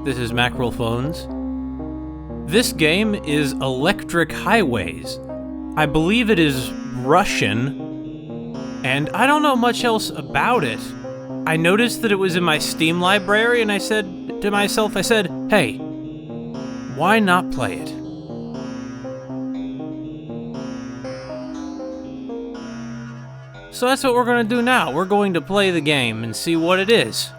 This is Mackerel Phones. This game is Electric Highways. I believe it is Russian, and I don't know much else about it. I noticed that it was in my Steam library, and I said to myself, hey, why not play it? So that's what we're going to do now. We're going to play the game and see what it is.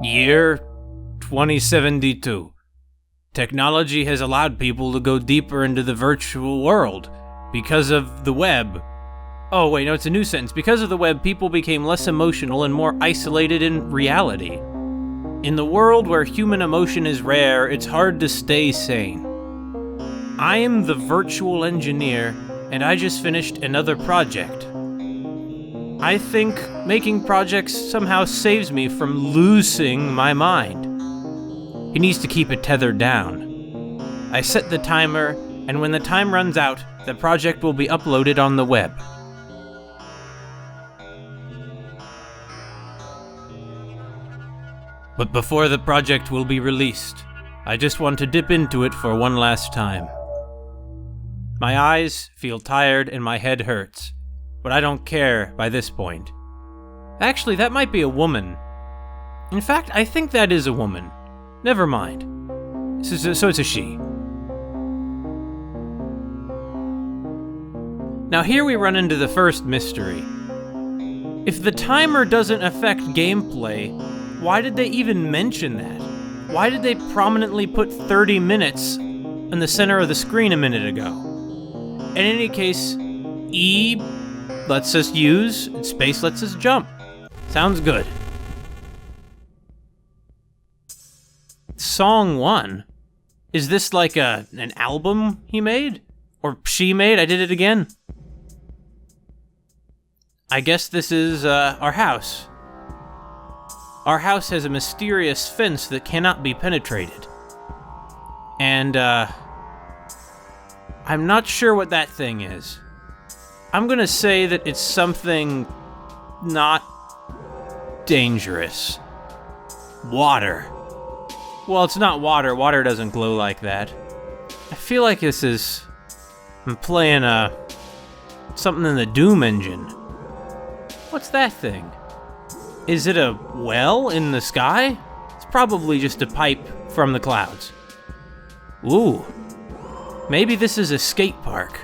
Year 2072. Technology has allowed people to go deeper into the virtual world because of the web. Oh wait, no, it's a new sentence. Because of the web, people became less emotional and more isolated in reality. In the world where human emotion is rare, it's hard to stay sane. I am the virtual engineer, and I just finished another project. I think making projects somehow saves me from losing my mind. He needs to keep it tethered down. I set the timer, and when the time runs out, the project will be uploaded on the web. But before the project will be released, I just want to dip into it for one last time. My eyes feel tired and my head hurts, but I don't care by this point. Actually, that might be a woman. In fact, I think that is a woman. Never mind. So it's a she. Now here we run into the first mystery. If the timer doesn't affect gameplay, why did they even mention that? Why did they prominently put 30 minutes in the center of the screen a minute ago? In any case, E lets us use, and space lets us jump. Sounds good. Song 1? Is this like an album he made? Or she made? I did it again. I guess this is our house. Our house has a mysterious fence that cannot be penetrated. And, I'm not sure what that thing is. I'm gonna say that it's something not dangerous. Water. Well, it's not water. Water doesn't glow like that. I feel like I'm playing, something in the Doom engine. What's that thing? Is it a well in the sky? It's probably just a pipe from the clouds. Ooh. Maybe this is a skate park.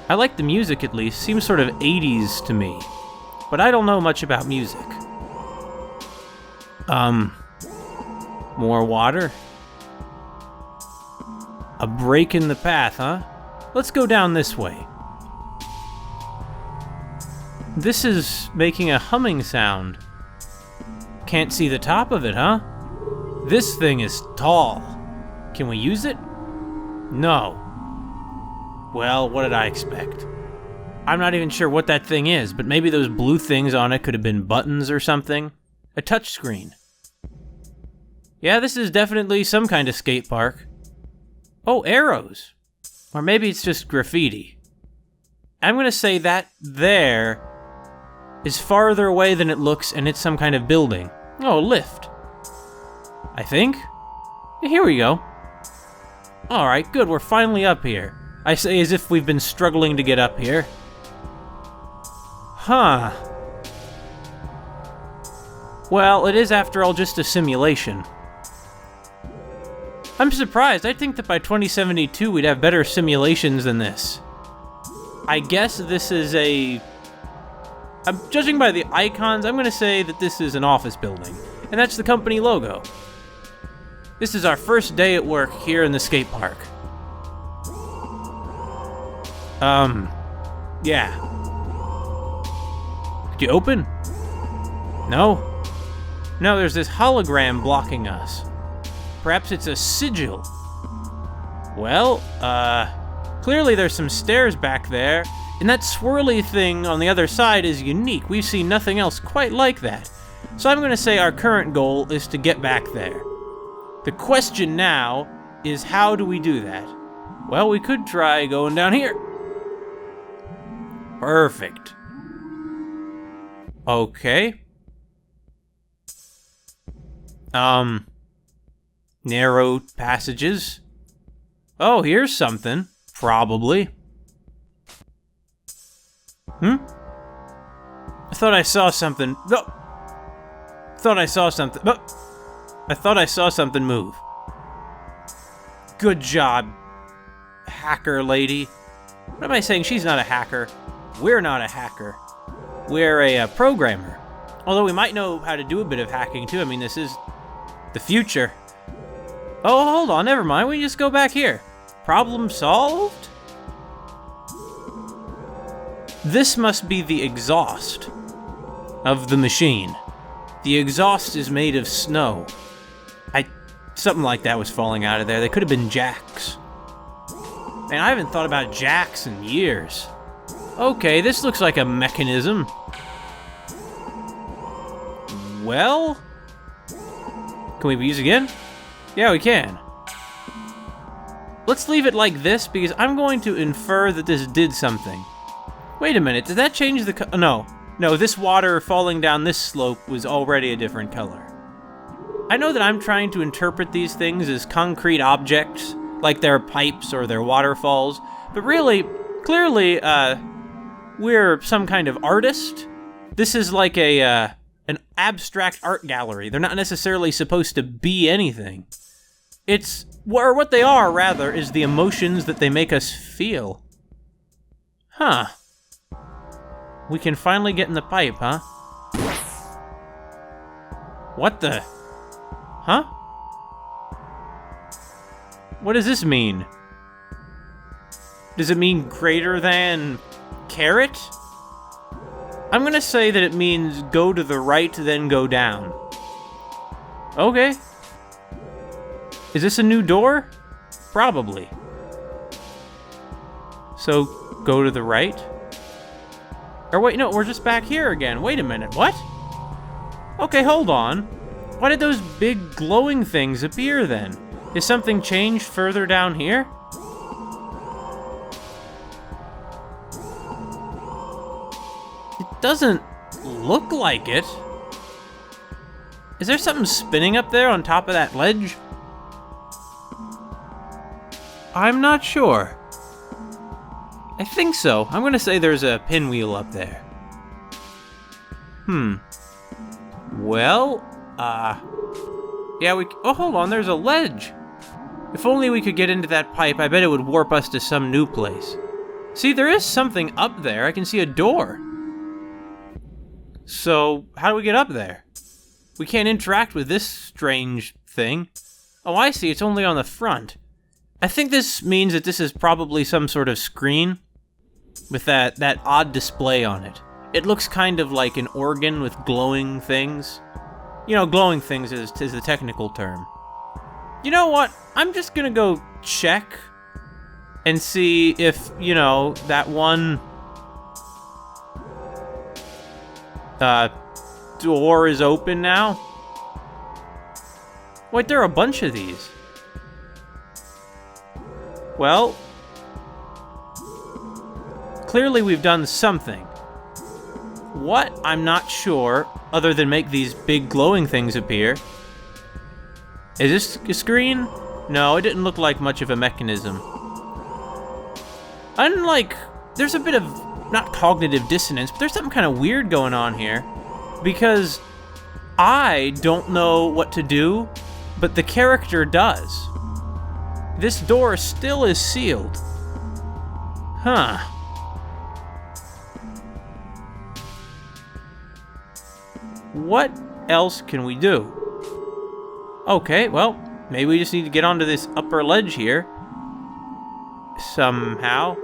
I like the music at least. Seems sort of 80s to me. But I don't know much about music. More water? A break in the path, huh? Let's go down this way. This is making a humming sound. Can't see the top of it, huh? This thing is tall. Can we use it? No. Well, what did I expect? I'm not even sure what that thing is, but maybe those blue things on it could have been buttons or something. A touchscreen. Yeah, this is definitely some kind of skate park. Oh, arrows. Or maybe it's just graffiti. I'm gonna say that there is farther away than it looks, and it's some kind of building. Oh, a lift. I think? Here we go. Alright, good, we're finally up here. I say as if we've been struggling to get up here. Huh. Well, it is after all just a simulation. I'm surprised. I think that by 2072 we'd have better simulations than this. I guess this is judging by the icons, I'm gonna say that this is an office building. And that's the company logo. This is our first day at work here in the skate park. Yeah. Could you open? No. No, there's this hologram blocking us. Perhaps it's a sigil. Well, clearly there's some stairs back there, and that swirly thing on the other side is unique. We've seen nothing else quite like that. So I'm gonna say our current goal is to get back there. The question now is, how do we do that? Well, we could try going down here. Perfect. Okay. Narrow passages. Oh, here's something. Probably. I thought I saw something. No. Thought I saw something. But I thought I saw something move. Good job, hacker lady. What am I saying? She's not a hacker. We're not a hacker. We're a programmer. Although we might know how to do a bit of hacking too. I mean, this is the future. Oh, hold on. Never mind. We just go back here. Problem solved? This must be the exhaust of the machine. The exhaust is made of snow. Something like that was falling out of there. They could have been jacks. Man, I haven't thought about jacks in years. Okay, this looks like a mechanism. Well? Can we use again? Yeah, we can. Let's leave it like this, because I'm going to infer that this did something. Wait a minute, did that change the no. No, this water falling down this slope was already a different color. I know that I'm trying to interpret these things as concrete objects, like they're pipes or they're waterfalls, but really, clearly, we're some kind of artist. This is like an abstract art gallery. They're not necessarily supposed to be anything. Or what they are, rather, is the emotions that they make us feel. Huh. We can finally get in the pipe, huh? What the? Huh? What does this mean? Does it mean greater than carrot? I'm gonna say that it means go to the right, then go down. Okay. Is this a new door? Probably. So, go to the right? Or wait, no, we're just back here again. Wait a minute, what? Okay, hold on. Why did those big glowing things appear then? Is something changed further down here? It doesn't look like it. Is there something spinning up there on top of that ledge? I'm not sure. I think so. I'm gonna say there's a pinwheel up there. Well, yeah, oh, hold on, there's a ledge. If only we could get into that pipe, I bet it would warp us to some new place. See, there is something up there. I can see a door. So, how do we get up there? We can't interact with this strange thing. Oh, I see, it's only on the front. I think this means that this is probably some sort of screen with that odd display on it. It looks kind of like an organ with glowing things. You know, glowing things is the technical term. You know what? I'm just gonna go check and see if, you know, that one door is open now. Wait, there are a bunch of these. Well, clearly we've done something. What? I'm not sure, other than make these big glowing things appear. Is this a screen? No, it didn't look like much of a mechanism. Unlike, there's a bit of, not cognitive dissonance, but there's something kind of weird going on here. Because I don't know what to do, but the character does. This door still is sealed. Huh. What else can we do? Okay, well, maybe we just need to get onto this upper ledge here. Somehow.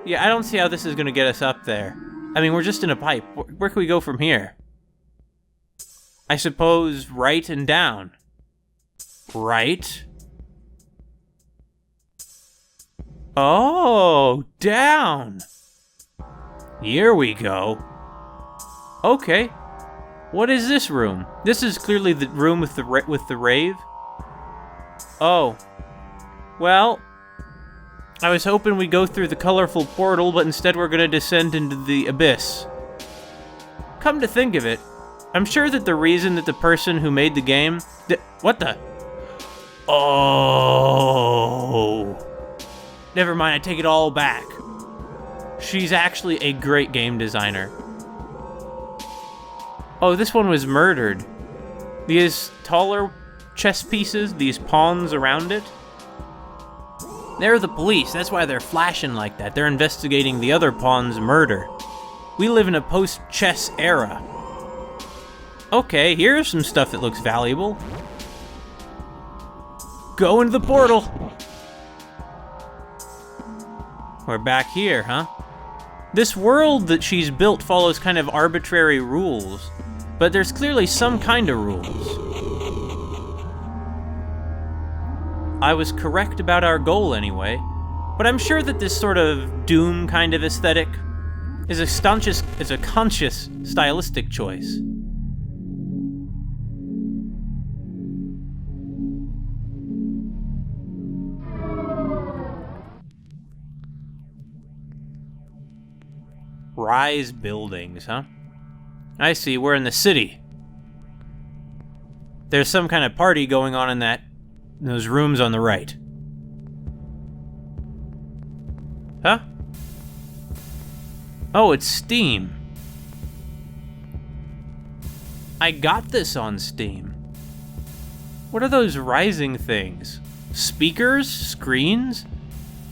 Yeah, I don't see how this is going to get us up there. I mean, we're just in a pipe. Where can we go from here? I suppose right and down. Right? Oh, down. Here we go. Okay. What is this room? This is clearly the room with the rave. Oh. Well, I was hoping we'd go through the colorful portal, but instead we're gonna descend into the abyss. Come to think of it, I'm sure that the reason that the person who made the game... What the? Oh... Never mind, I take it all back. She's actually a great game designer. Oh, this one was murdered. These taller chess pieces, these pawns around it. They're the police, that's why they're flashing like that. They're investigating the other pawn's murder. We live in a post-chess era. Okay, here's some stuff that looks valuable. Go into the portal. We're back here, huh? This world that she's built follows kind of arbitrary rules, but there's clearly some kind of rules. I was correct about our goal anyway, but I'm sure that this sort of Doom kind of aesthetic is a conscious stylistic choice. Rise buildings, huh? I see, we're in the city. There's some kind of party going on in those rooms on the right. Huh? Oh, it's Steam. I got this on Steam. What are those rising things? Speakers? Screens?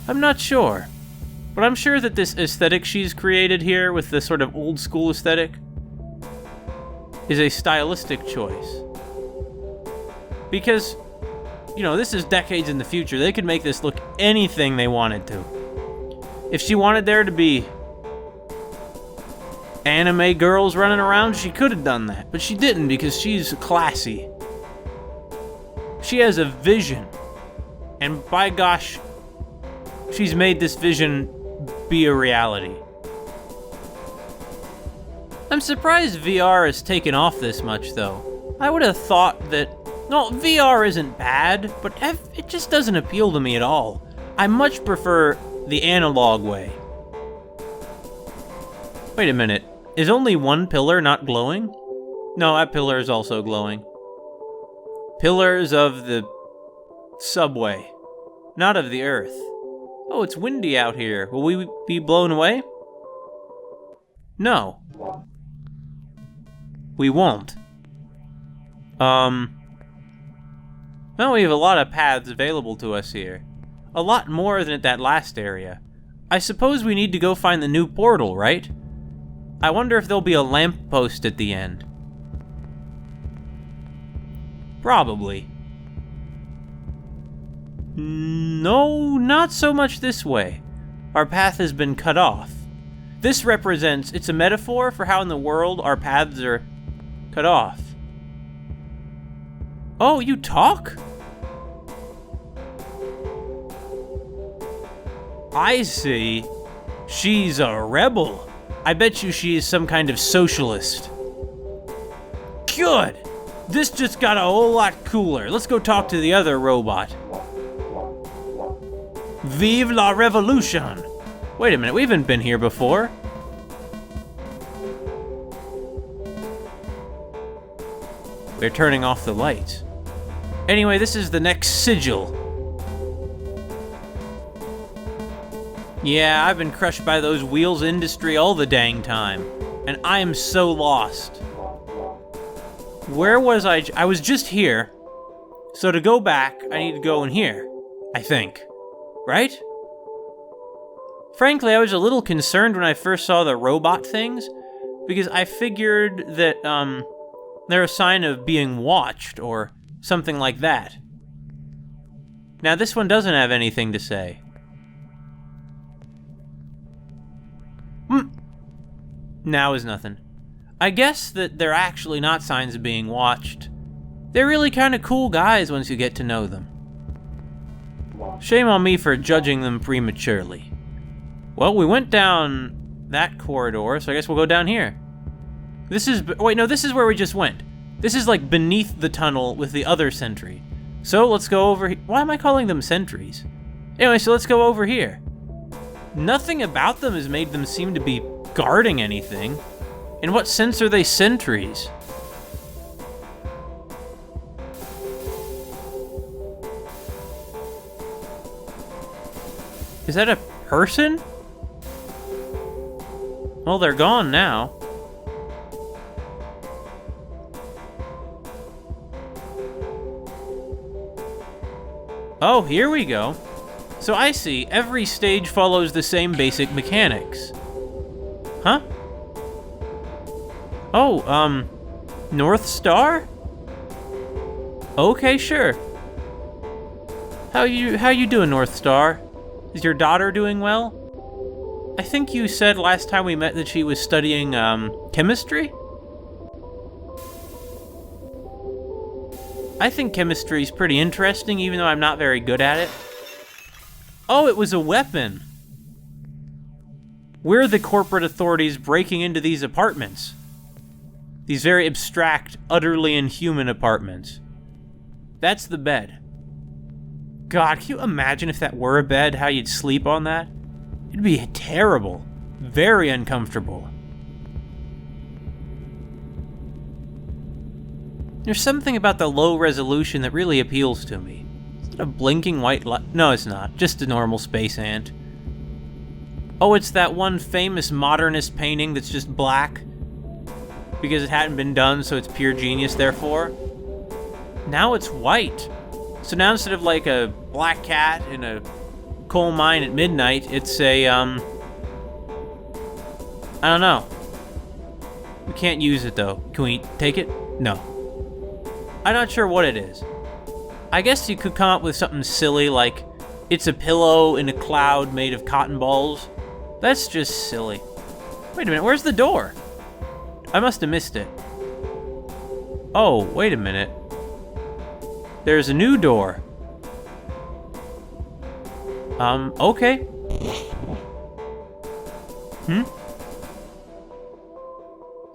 I'm not sure. But I'm sure that this aesthetic she's created here with this sort of old school aesthetic is a stylistic choice. Because, you know, this is decades in the future. They could make this look anything they wanted to. If she wanted there to be anime girls running around, she could have done that. But she didn't because she's classy. She has a vision. And by gosh, she's made this vision be a reality. I'm surprised VR has taken off this much, though. I would have thought that... No, VR isn't bad, but it just doesn't appeal to me at all. I much prefer the analog way. Wait a minute. Is only one pillar not glowing? No, that pillar is also glowing. Pillars of the subway, not of the earth. Oh, it's windy out here. Will we be blown away? No. We won't. Well, we have a lot of paths available to us here. A lot more than at that last area. I suppose we need to go find the new portal, right? I wonder if there'll be a lamppost at the end. Probably. No, not so much this way. Our path has been cut off. This represents, it's a metaphor for how in the world our paths are cut off. Oh, you talk? I see. She's a rebel. I bet you she's some kind of socialist. Good! This just got a whole lot cooler. Let's go talk to the other robot. Vive la revolution! Wait a minute, we haven't been here before. We're turning off the lights. Anyway, this is the next sigil. Yeah, I've been crushed by those wheels industry all the dang time. And I am so lost. Where was I? I was just here. So to go back, I need to go in here. I think. Right? Frankly, I was a little concerned when I first saw the robot things. Because I figured that, they're a sign of being watched, or something like that. Now, this one doesn't have anything to say. Now is nothing. I guess that they're actually not signs of being watched. They're really kind of cool guys once you get to know them. Shame on me for judging them prematurely. Well, we went down that corridor, so I guess we'll go down here. This is... Wait, no, this is where we just went. This is like beneath the tunnel with the other sentry. So let's go over here. Why am I calling them sentries? Anyway, so let's go over here. Nothing about them has made them seem to be guarding anything. In what sense are they sentries? Is that a person? Well, they're gone now. Oh, here we go. So I see, every stage follows the same basic mechanics. Huh? Oh, North Star? Okay, sure. How you doing, North Star? Is your daughter doing well? I think you said last time we met that she was studying, chemistry? I think chemistry's pretty interesting, even though I'm not very good at it. Oh, it was a weapon. We're the corporate authorities breaking into these apartments. These very abstract, utterly inhuman apartments. That's the bed. God, can you imagine if that were a bed, how you'd sleep on that? It'd be terrible. Very uncomfortable. There's something about the low resolution that really appeals to me. Is it a blinking white light? No, it's not. Just a normal space ant. Oh, it's that one famous modernist painting that's just black. Because it hadn't been done, so it's pure genius, therefore. Now it's white. So now instead of like a black cat in a coal mine at midnight, it's a, I don't know. We can't use it, though. Can we take it? No. I'm not sure what it is. I guess you could come up with something silly like, it's a pillow in a cloud made of cotton balls. That's just silly. Wait a minute, where's the door? I must have missed it. Oh, wait a minute. There's a new door. Okay.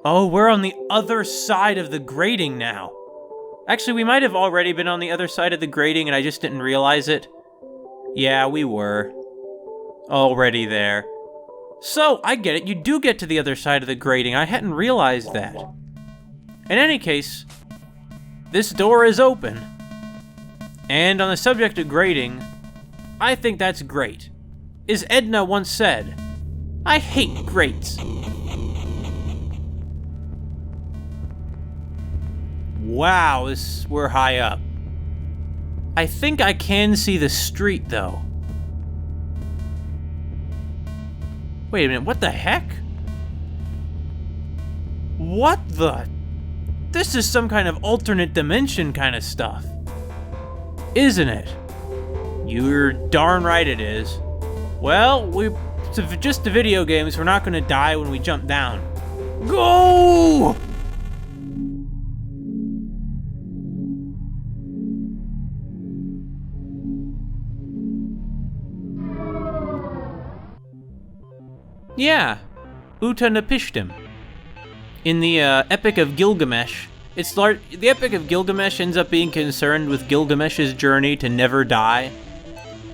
Oh, we're on the other side of the grating now. Actually, we might have already been on the other side of the grating and I just didn't realize it. Yeah, we were. Already there. So, I get it, you do get to the other side of the grating. I hadn't realized that. In any case, this door is open. And on the subject of grating, I think that's great. As Edna once said, I hate grates. Wow, we're high up. I think I can see the street, though. Wait a minute, what the heck? What the? This is some kind of alternate dimension kind of stuff. Isn't it? You're darn right it is. Well, it's just a video game, so we're not gonna die when we jump down. Go! Yeah, Utanapishtim. In the Epic of Gilgamesh, the Epic of Gilgamesh ends up being concerned with Gilgamesh's journey to never die.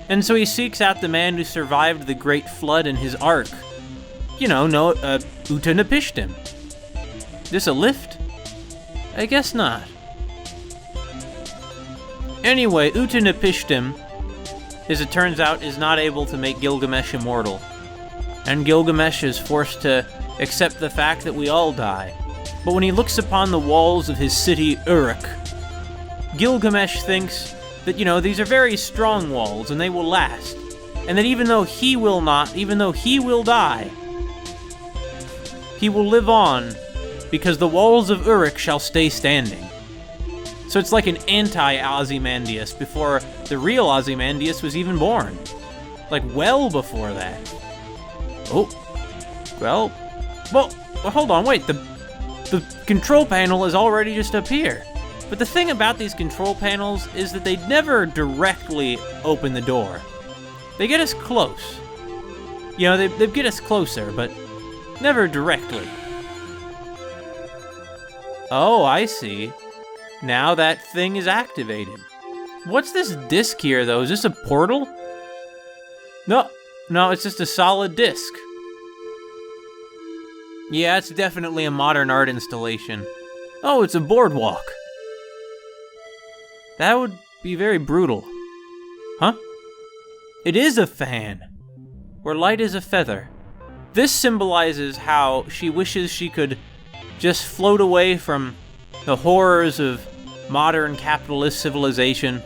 And so he seeks out the man who survived the Great Flood in his ark. You know, Utanapishtim. This a lift? I guess not. Anyway, Utanapishtim, as it turns out, is not able to make Gilgamesh immortal. And Gilgamesh is forced to accept the fact that we all die. But when he looks upon the walls of his city, Uruk, Gilgamesh thinks that, these are very strong walls and they will last. And that even though he will die, he will live on because the walls of Uruk shall stay standing. So it's like an anti-Ozymandias before the real Ozymandias was even born. Like, well before that. Oh, well, hold on, wait, the control panel is already just up here. But the thing about these control panels is that they never directly open the door. They get us close. They get us closer, but never directly. Oh, I see. Now that thing is activated. What's this disc here, though? Is this a portal? No, no, it's just a solid disc. Yeah, it's definitely a modern art installation. Oh, it's a boardwalk. That would be very brutal. Huh? It is a fan. Where light is a feather. This symbolizes how she wishes she could just float away from the horrors of modern capitalist civilization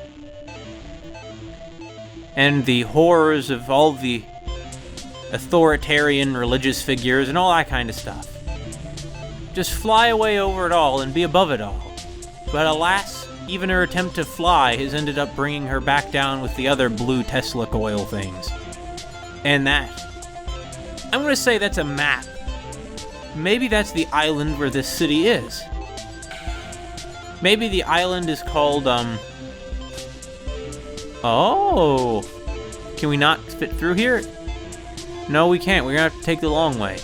and the horrors of all the authoritarian religious figures and all that kind of stuff. Just fly away over it all and be above it all. But alas, even her attempt to fly has ended up bringing her back down with the other blue Tesla coil things. And that. I'm gonna say that's a map. Maybe that's the island where this city is. Maybe the island is called, Oh! Can we not fit through here? No, we can't. We're gonna have to take the long way.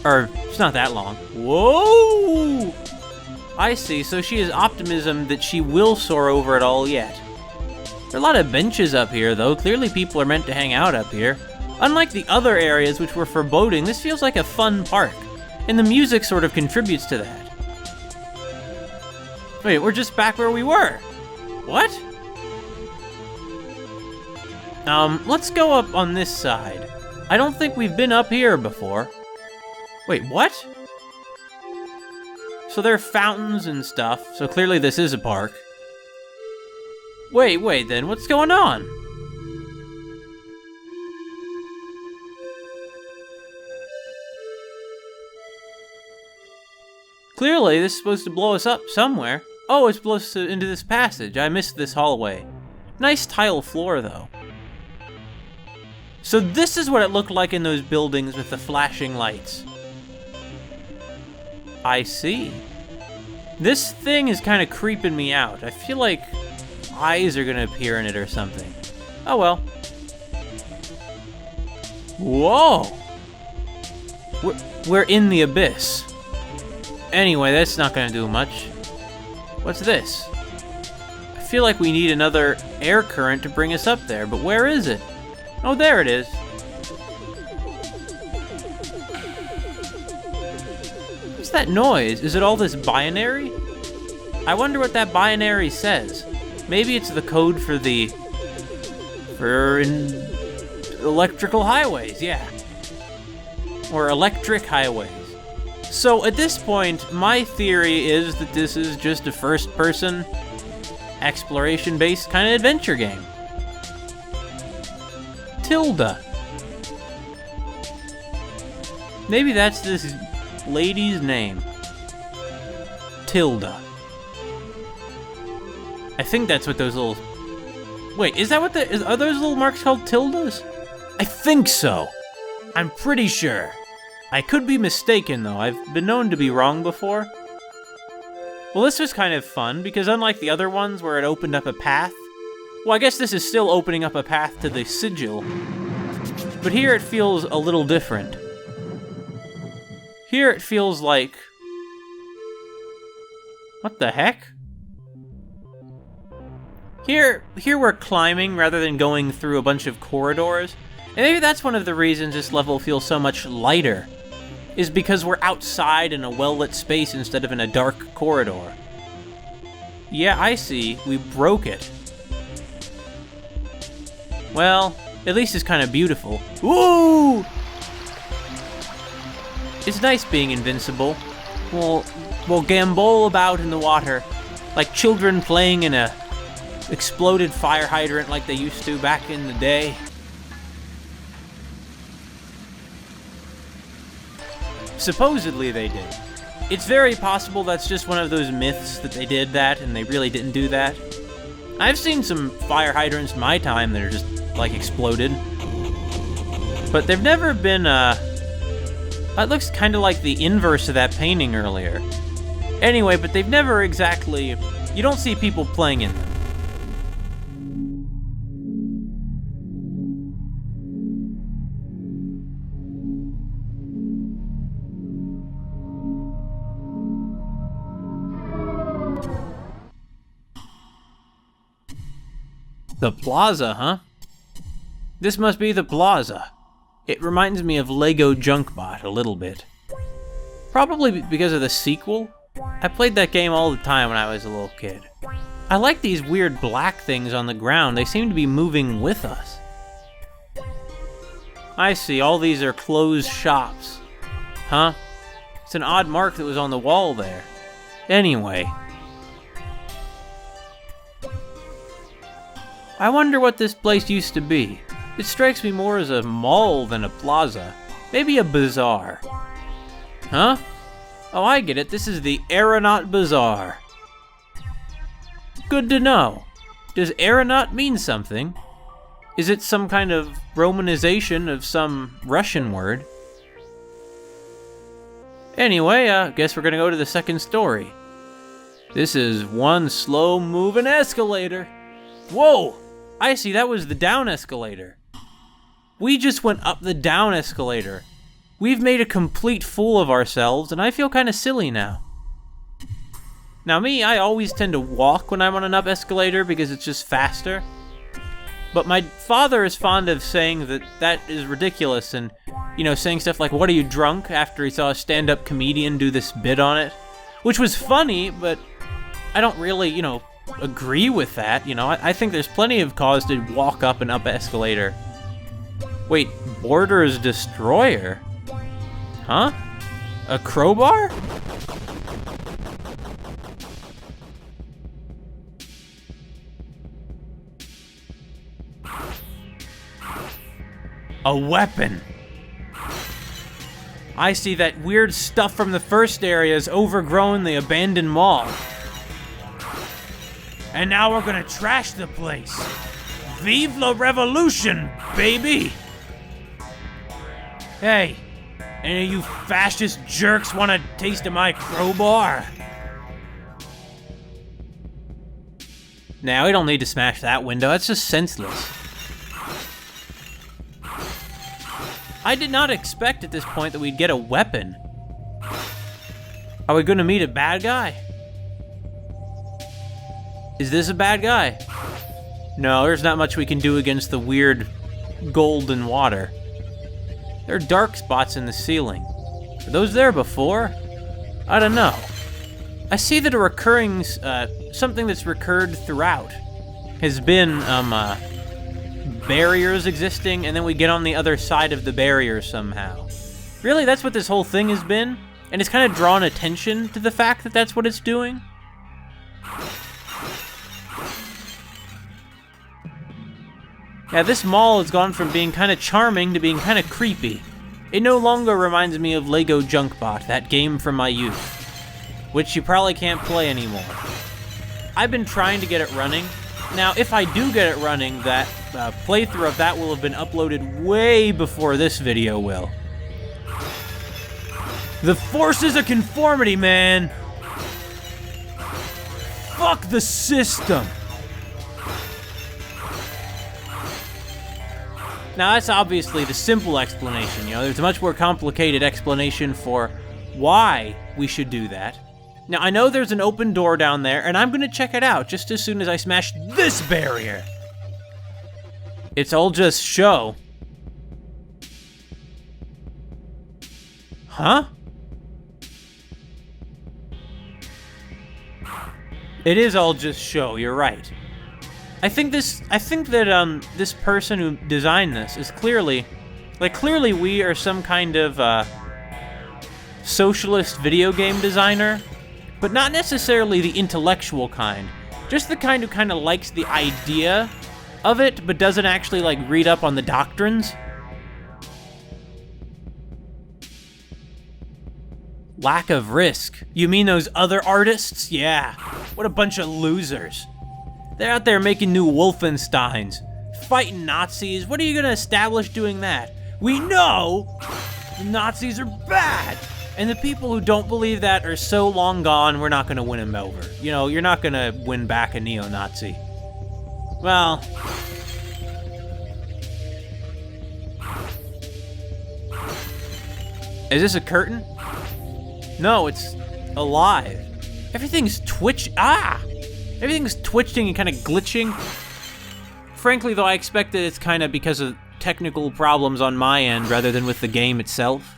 Or, it's not that long. Whoa! I see, so she has optimism that she will soar over it all yet. There are a lot of benches up here, though. Clearly people are meant to hang out up here. Unlike the other areas which were for boating, this feels like a fun park. And the music sort of contributes to that. Wait, we're just back where we were. What? Let's go up on this side. I don't think we've been up here before. Wait, what? So there are fountains and stuff, so clearly this is a park. Wait then, what's going on? Clearly, this is supposed to blow us up somewhere. Oh, it's blows us into this passage. I missed this hallway. Nice tile floor, though. So this is what it looked like in those buildings with the flashing lights. I see. This thing is kind of creeping me out. I feel like eyes are gonna appear in it or something. Oh well. Whoa! We're in the abyss. Anyway, that's not gonna do much. What's this? I feel like we need another air current to bring us up there, but where is it? Oh, there it is. What's that noise? Is it all this binary? I wonder what that binary says. Maybe it's the code for electrical highways, yeah. Or electric highways. So at this point, my theory is that this is just a first-person, exploration-based kind of adventure game. Tilda. Maybe that's this lady's name. Tilda. I think that's what those little... Wait, is that what are those little marks called tildes? I think so. I'm pretty sure. I could be mistaken, though. I've been known to be wrong before. Well, this was kind of fun, because unlike the other ones where it opened up a path... Well, I guess this is still opening up a path to the sigil. But here it feels a little different. Here it feels like... What the heck? Here we're climbing rather than going through a bunch of corridors. And maybe that's one of the reasons this level feels so much lighter. Is because we're outside in a well-lit space instead of in a dark corridor. Yeah, I see. We broke it. Well, at least it's kind of beautiful. Ooh! It's nice being invincible. We'll gambol about in the water, like children playing in a exploded fire hydrant like they used to back in the day. Supposedly they did. It's very possible that's just one of those myths that they did that and they really didn't do that. I've seen some fire hydrants in my time that are just, like, exploded. But they've never been, That looks kind of like the inverse of that painting earlier. Anyway, but they've never exactly... You don't see people playing in them. The Plaza, huh? This must be the Plaza. It reminds me of Lego Junkbot a little bit. Probably because of the sequel. I played that game all the time when I was a little kid. I like these weird black things on the ground. They seem to be moving with us. I see, all these are closed shops. Huh? It's an odd mark that was on the wall there. Anyway. I wonder what this place used to be. It strikes me more as a mall than a plaza. Maybe a bazaar. Huh? Oh, I get it. This is the Aeronaut Bazaar. Good to know. Does aeronaut mean something? Is it some kind of romanization of some Russian word? Anyway, guess we're gonna go to the second story. This is one slow-moving escalator. Whoa! I see, that was the down escalator. We just went up the down escalator. We've made a complete fool of ourselves, and I feel kind of silly now. Now me, I always tend to walk when I'm on an up escalator because it's just faster. But my father is fond of saying that that is ridiculous and, you know, saying stuff like, "What are you, drunk?" after he saw a stand-up comedian do this bit on it. Which was funny, but I don't really, you know, agree with that. You know, I think there's plenty of cause to walk up an up escalator. Wait, Border's Destroyer? Huh? A crowbar? A weapon. I see, that weird stuff from the first area has overgrown the abandoned mall. And now we're gonna trash the place. Vive la revolution, baby! Hey, any of you fascist jerks want a taste of my crowbar? Now, we don't need to smash that window, that's just senseless. I did not expect at this point that we'd get a weapon. Are we gonna meet a bad guy? Is this a bad guy? No, there's not much we can do against the weird golden water. There are dark spots in the ceiling. Were those there before? I don't know. I see that a recurring, something that's recurred throughout has been, barriers existing, and then we get on the other side of the barrier somehow. Really, that's what this whole thing has been? And it's kind of drawn attention to the fact that that's what it's doing? Yeah, this mall has gone from being kind of charming to being kind of creepy. It no longer reminds me of Lego Junkbot, that game from my youth, which you probably can't play anymore. I've been trying to get it running. Now, if I do get it running, that playthrough of that will have been uploaded way before this video will. The forces of conformity, man! Fuck the system! Now, that's obviously the simple explanation, you know. There's a much more complicated explanation for why we should do that. Now, I know there's an open door down there, and I'm gonna check it out just as soon as I smash this barrier. It's all just show. Huh? It is all just show, you're right. I think that this person who designed this is clearly we are some kind of socialist video game designer, but not necessarily the intellectual kind. Just the kind who kind of likes the idea of it, but doesn't actually like read up on the doctrines. Lack of risk. You mean those other artists? Yeah. What a bunch of losers. They're out there making new Wolfensteins, fighting Nazis. What are you gonna establish doing that? We know the Nazis are bad, and the people who don't believe that are so long gone, we're not gonna win them over. You know, you're not gonna win back a neo-Nazi. Well, is this a curtain? No, it's alive. Everything's Everything's twitching and kind of glitching. Frankly, though, I expect that it's kind of because of technical problems on my end rather than with the game itself.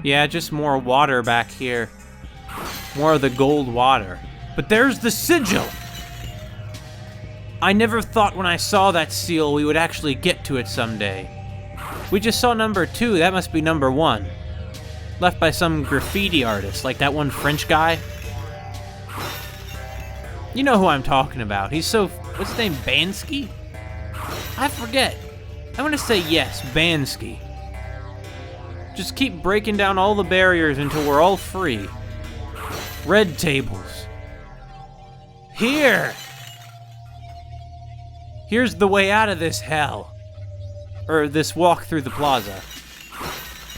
Yeah, just more water back here. More of the gold water. But there's the sigil! I never thought when I saw that seal we would actually get to it someday. We just saw number 2, that must be number 1. Left by some graffiti artist, like that one French guy. You know who I'm talking about. He's so... what's his name? Bansky? I forget. I'm gonna say yes, Bansky. Just keep breaking down all the barriers until we're all free. Red tables. Here! Here's the way out of this hell. Or this walk through the plaza.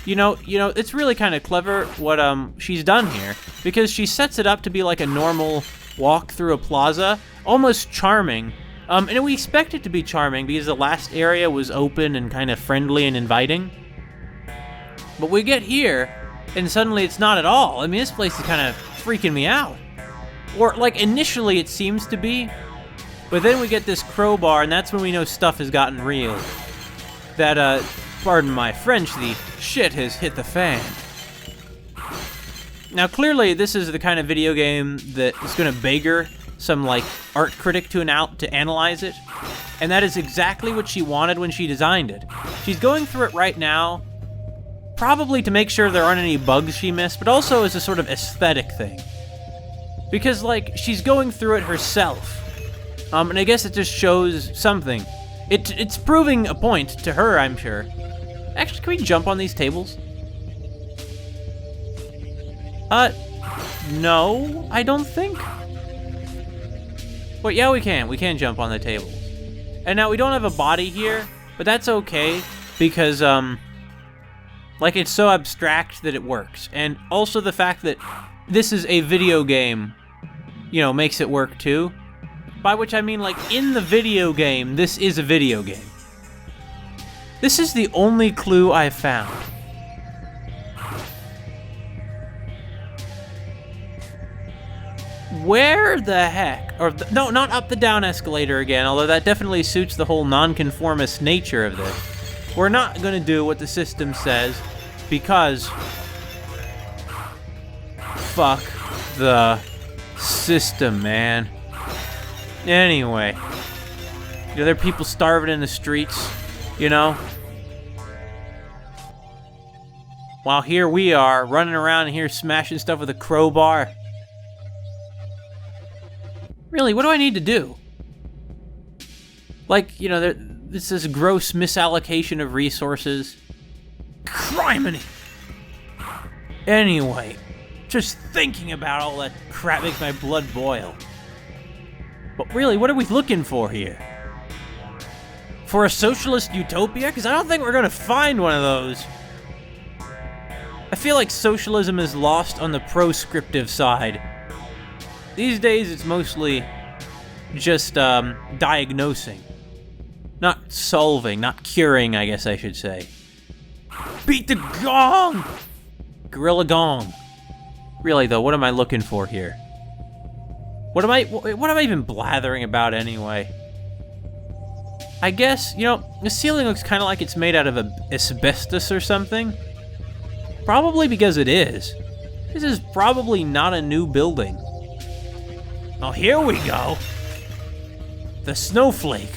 You know, it's really kind of clever what she's done here, because she sets it up to be like a normal walk through a plaza, almost charming. And we expect it to be charming because the last area was open and kind of friendly and inviting. But we get here, and suddenly it's not at all. I mean, this place is kind of freaking me out. Or, like, initially it seems to be, but then we get this crowbar, and that's when we know stuff has gotten real. That, pardon my French, the shit has hit the fan. Now, clearly, this is the kind of video game that is going to beggar some, like, art critic to analyze it. And that is exactly what she wanted when she designed it. She's going through it right now, probably to make sure there aren't any bugs she missed, but also as a sort of aesthetic thing. Because, like, she's going through it herself. And I guess it just shows something. It's proving a point to her, I'm sure. Actually, can we jump on these tables? No, I don't think. But yeah, we can. We can jump on the tables. And now we don't have a body here, but that's okay, because, like, it's so abstract that it works. And also the fact that this is a video game, you know, makes it work too. By which I mean, like, in the video game, this is a video game. This is the only clue I've found. Where the heck? No, not up the down escalator again, although that definitely suits the whole nonconformist nature of this. We're not gonna do what the system says, because... fuck the system, man. Anyway. You know, there are people starving in the streets, you know? While here we are, running around here smashing stuff with a crowbar. Really, what do I need to do? Like, you know, this is gross misallocation of resources. Criminy! Anyway, just thinking about all that crap makes my blood boil. But really, what are we looking for here? For a socialist utopia? Because I don't think we're going to find one of those. I feel like socialism is lost on the proscriptive side. These days, it's mostly just diagnosing. Not solving, not curing, I guess I should say. Beat the gong! Gorilla gong. Really, though, what am I looking for here? What am I even blathering about anyway? I guess, you know, the ceiling looks kind of like it's made out of asbestos or something. Probably because it is. This is probably not a new building. Oh, here we go. The snowflake.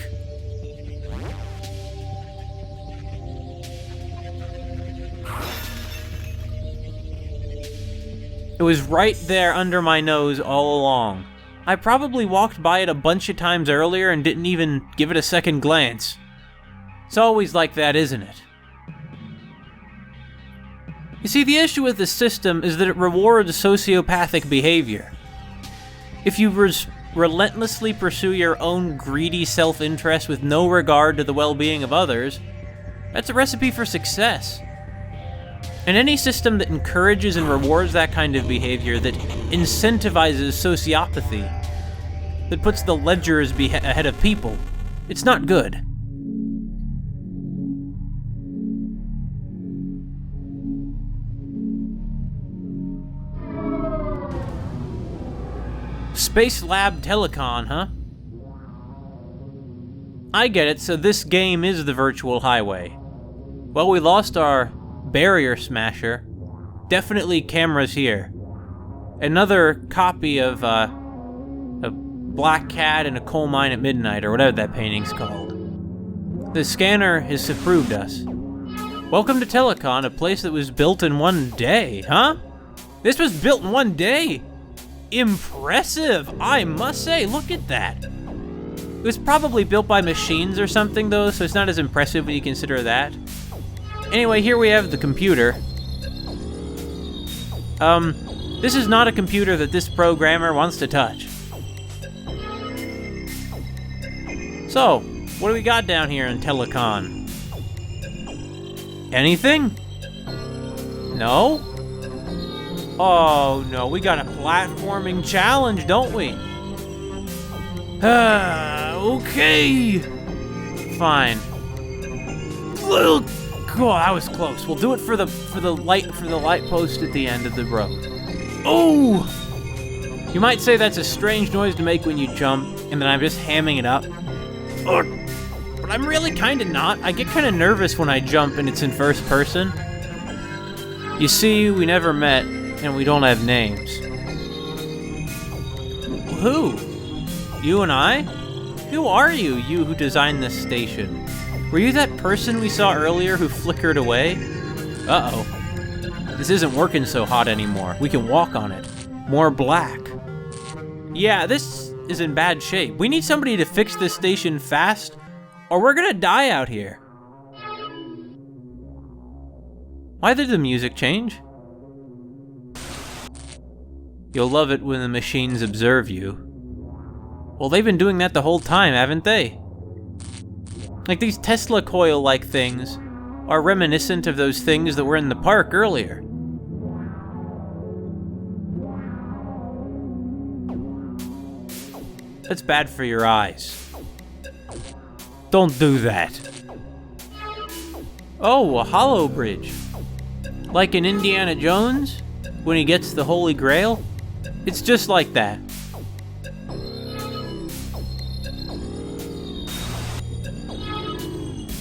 It was right there under my nose all along. I probably walked by it a bunch of times earlier and didn't even give it a second glance. It's always like that, isn't it? You see, the issue with the system is that it rewards sociopathic behavior. If you relentlessly pursue your own greedy self-interest with no regard to the well-being of others, that's a recipe for success. And any system that encourages and rewards that kind of behavior, that incentivizes sociopathy, that puts the ledgers ahead of people, it's not good. Space Lab Telecon, huh? I get it, so this game is the virtual highway. Well, we lost our barrier smasher. Definitely cameras here. Another copy of, a black cat in a coal mine at midnight, or whatever that painting's called. The scanner has approved us. Welcome to Telecon, a place that was built in one day, huh? This was built in one day? Impressive, I must say, look at that. It was probably built by machines or something though, so it's not as impressive when you consider that. Anyway, here we have the computer. This is not a computer that this programmer wants to touch. So, what do we got down here in Telecon? Anything? No? Oh no, we got a platforming challenge, don't we? Okay. Fine. Oh, that was close. We'll do it for the light post at the end of the road. Oh! You might say that's a strange noise to make when you jump, and then I'm just hamming it up. But I'm really kind of not. I get kind of nervous when I jump and it's in first person. You see, we never met, and we don't have names. Who? You and I? Who are you, you who designed this station? Were you that person we saw earlier who flickered away? Uh-oh. This isn't working so hot anymore. We can walk on it. More black. Yeah, this is in bad shape. We need somebody to fix this station fast, or we're gonna die out here. Why did the music change? You'll love it when the machines observe you. Well, they've been doing that the whole time, haven't they? Like these Tesla coil-like things are reminiscent of those things that were in the park earlier. That's bad for your eyes. Don't do that. Oh, a hollow bridge. Like in Indiana Jones, when he gets the Holy Grail? It's just like that.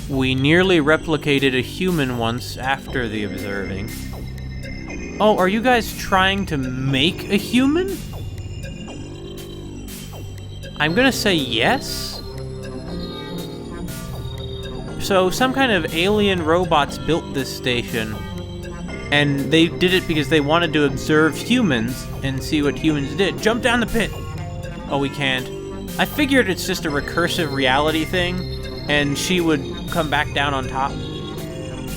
We nearly replicated a human once after the observing. Oh, are you guys trying to make a human? I'm gonna say yes. So some kind of alien robots built this station, and they did it because they wanted to observe humans and see what humans did. Jump down the pit! Oh, we can't. I figured it's just a recursive reality thing, and she would come back down on top.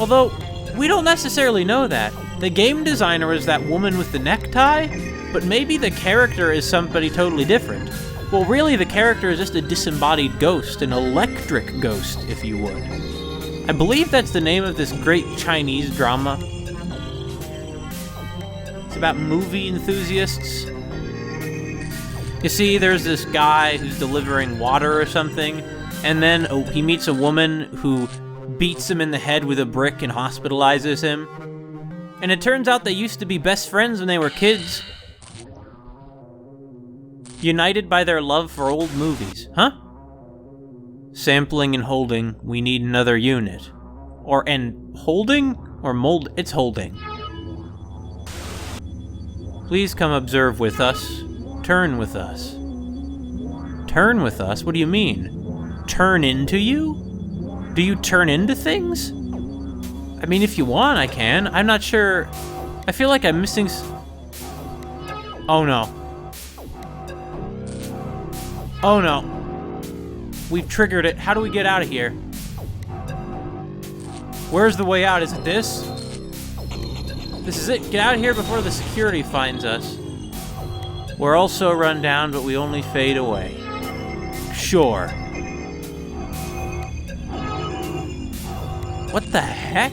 Although, we don't necessarily know that. The game designer was that woman with the necktie, but maybe the character is somebody totally different. Well, really, the character is just a disembodied ghost, an electric ghost, if you would. I believe that's the name of this great Chinese drama. It's about movie enthusiasts. You see, there's this guy who's delivering water or something, and then he meets a woman who beats him in the head with a brick and hospitalizes him. And it turns out they used to be best friends when they were kids. United by their love for old movies, huh? Sampling and holding, we need another unit. Holding? Or mold? It's holding. Please come observe with us. Turn with us. Turn with us? What do you mean? Turn into you? Do you turn into things? I mean, if you want, I can. I'm not sure. I feel like I'm missing Oh no. Oh no. We've triggered it. How do we get out of here? Where's the way out? Is it this? This is it. Get out of here before the security finds us. We're also run down, but we only fade away. Sure. What the heck?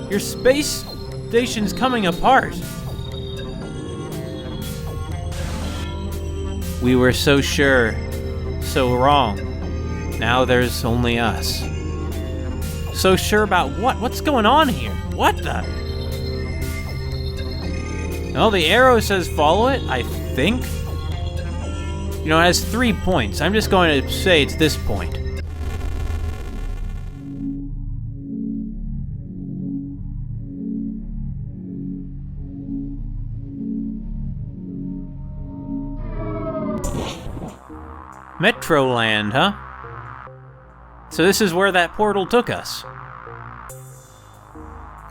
Your space station's coming apart. We were so sure, so wrong. Now there's only us. So sure about what? What's going on here? What the? No, the arrow says follow it, I think. You know, it has 3 points. I'm just going to say it's this point. Metroland, huh? So this is where that portal took us.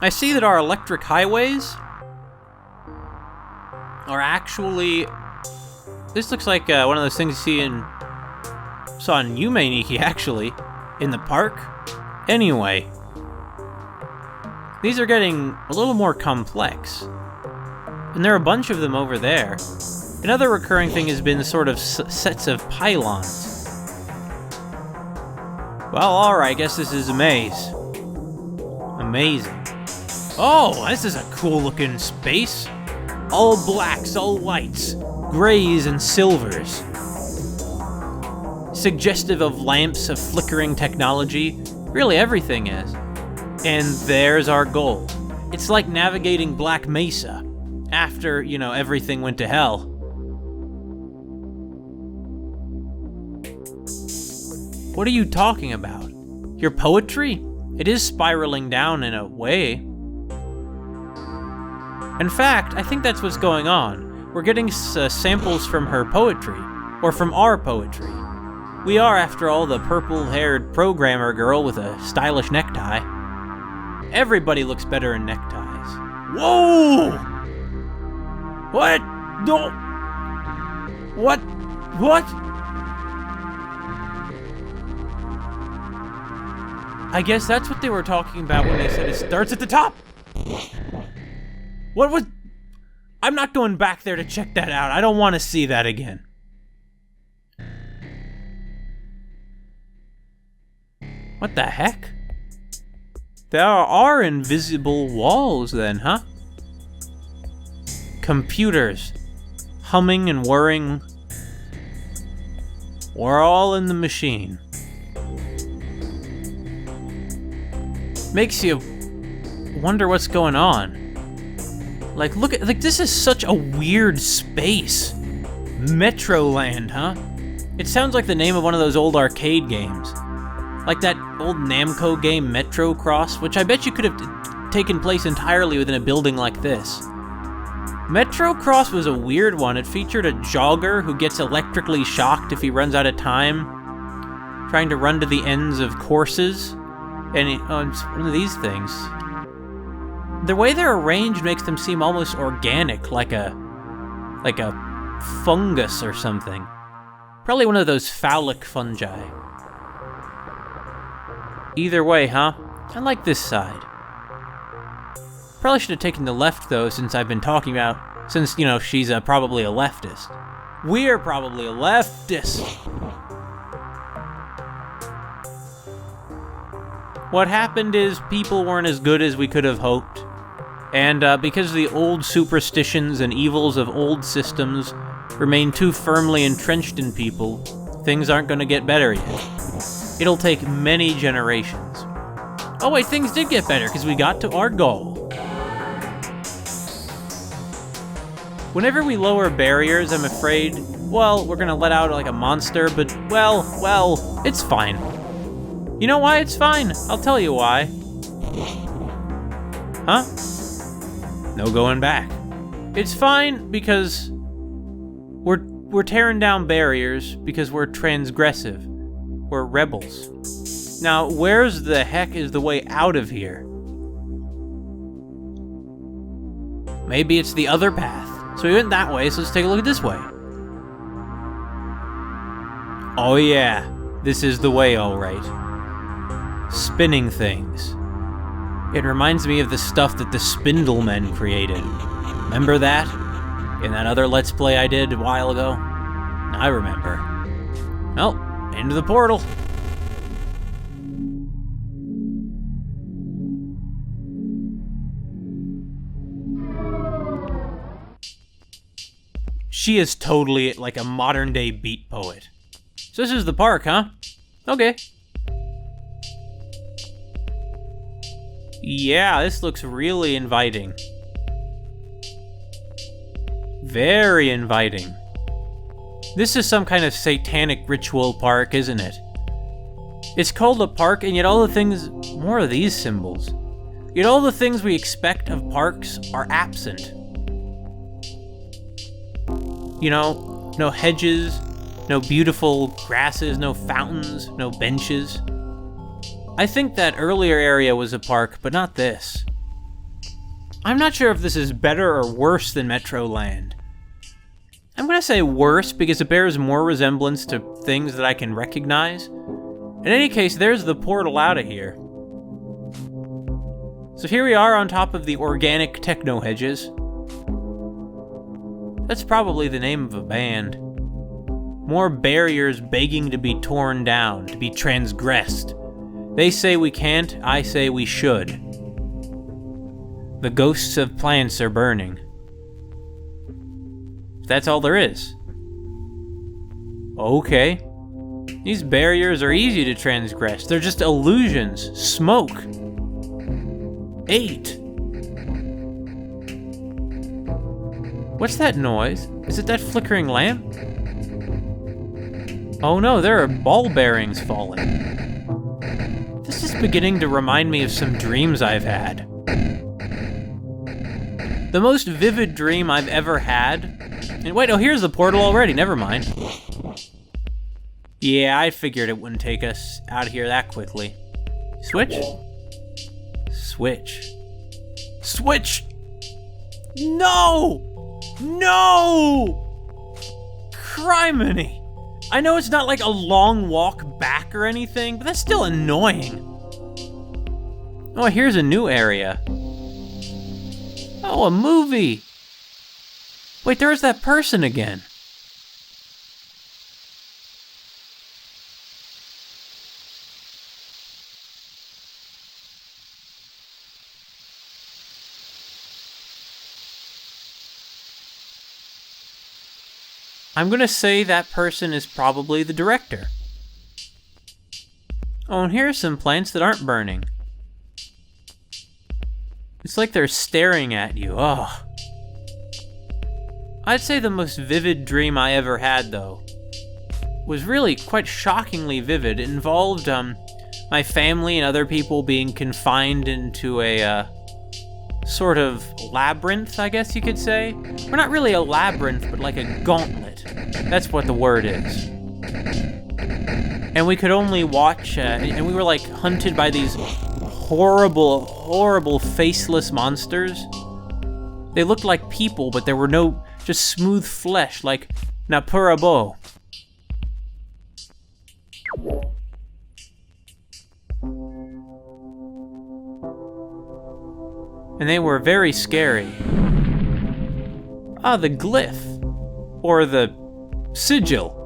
I see that our electric highways are actually... This looks like one of those things you see in... saw in Yume-Nikki, actually, in the park. Anyway. These are getting a little more complex. And there are a bunch of them over there. Another recurring thing has been sort of sets of pylons. Well, alright, I guess this is a maze. Amazing. Oh, this is a cool looking space. All blacks, all whites, grays and silvers. Suggestive of lamps, of flickering technology. Really, everything is. And there's our goal. It's like navigating Black Mesa after, you know, everything went to hell. What are you talking about? Your poetry? It is spiraling down in a way. In fact, I think that's what's going on. We're getting samples from her poetry, or from our poetry. We are, after all, the purple-haired programmer girl with a stylish necktie. Everybody looks better in neckties. Whoa! What? No! What? What? I guess that's what they were talking about when they said it starts at the top. What was... I'm not going back there to check that out. I don't want to see that again. What the heck? There are invisible walls then, huh? Computers. Humming and whirring. We're all in the machine. Makes you wonder what's going on. Like, look at, like, this is such a weird space. Metroland, huh? It sounds like the name of one of those old arcade games. Like that old Namco game, Metro Cross, which I bet you could have taken place entirely within a building like this. Metro Cross was a weird one. It featured a jogger who gets electrically shocked if he runs out of time, trying to run to the ends of courses. And it's one of these things. The way they're arranged makes them seem almost organic, like a fungus or something. Probably one of those phallic fungi. Either way, huh? I like this side. Probably should have taken the left, though, since I've been talking about... Since, you know, she's probably a leftist. We're probably a leftist! What happened is people weren't as good as we could have hoped. And because the old superstitions and evils of old systems remain too firmly entrenched in people, things aren't going to get better yet. It'll take many generations. Oh wait, things did get better because we got to our goal. Whenever we lower barriers, I'm afraid, well, we're gonna let out like a monster, but well, it's fine. You know why it's fine? I'll tell you why. Huh? No going back. It's fine because we're tearing down barriers because we're transgressive. We're rebels. Now, where's the heck is the way out of here? Maybe it's the other path. So we went that way, so let's take a look at this way. Oh yeah, this is the way, all right. Spinning things. It reminds me of the stuff that the Spindlemen created. Remember that? In that other Let's Play I did a while ago? I remember. Well, into the portal. She is totally like a modern day beat poet. So this is the park, huh? Okay. Yeah, this looks really inviting. Very inviting. This is some kind of satanic ritual park, isn't it? It's called a park, and yet all the things... More of these symbols. Yet all the things we expect of parks are absent. You know, no hedges, no beautiful grasses, no fountains, no benches. I think that earlier area was a park, but not this. I'm not sure if this is better or worse than Metroland. I'm gonna say worse because it bears more resemblance to things that I can recognize. In any case, there's the portal out of here. So here we are on top of the organic techno hedges. That's probably the name of a band. More barriers begging to be torn down, to be transgressed. They say we can't, I say we should. The ghosts of plants are burning. That's all there is. Okay. These barriers are easy to transgress. They're just illusions. Smoke. 8. What's that noise? Is it that flickering lamp? Oh no, there are ball bearings falling. This is beginning to remind me of some dreams I've had. The most vivid dream I've ever had... And wait, oh, here's the portal already, never mind. Yeah, I figured it wouldn't take us out of here that quickly. Switch? Switch. Switch! No! No! Criminy! I know it's not like a long walk back or anything, but that's still annoying. Oh, here's a new area. Oh, a movie! Wait, there's that person again. I'm gonna say that person is probably the director. Oh, and here are some plants that aren't burning. It's like they're staring at you. Oh. I'd say the most vivid dream I ever had, though, was really quite shockingly vivid. It involved my family and other people being confined into a sort of labyrinth, I guess you could say. We're not really a labyrinth, but like a gauntlet. That's what the word is. And we could only watch, and we were like hunted by these horrible, horrible faceless monsters. They looked like people, but there were no, just smooth flesh, like Napurabo. And they were very scary. Ah, the glyph. Or the sigil.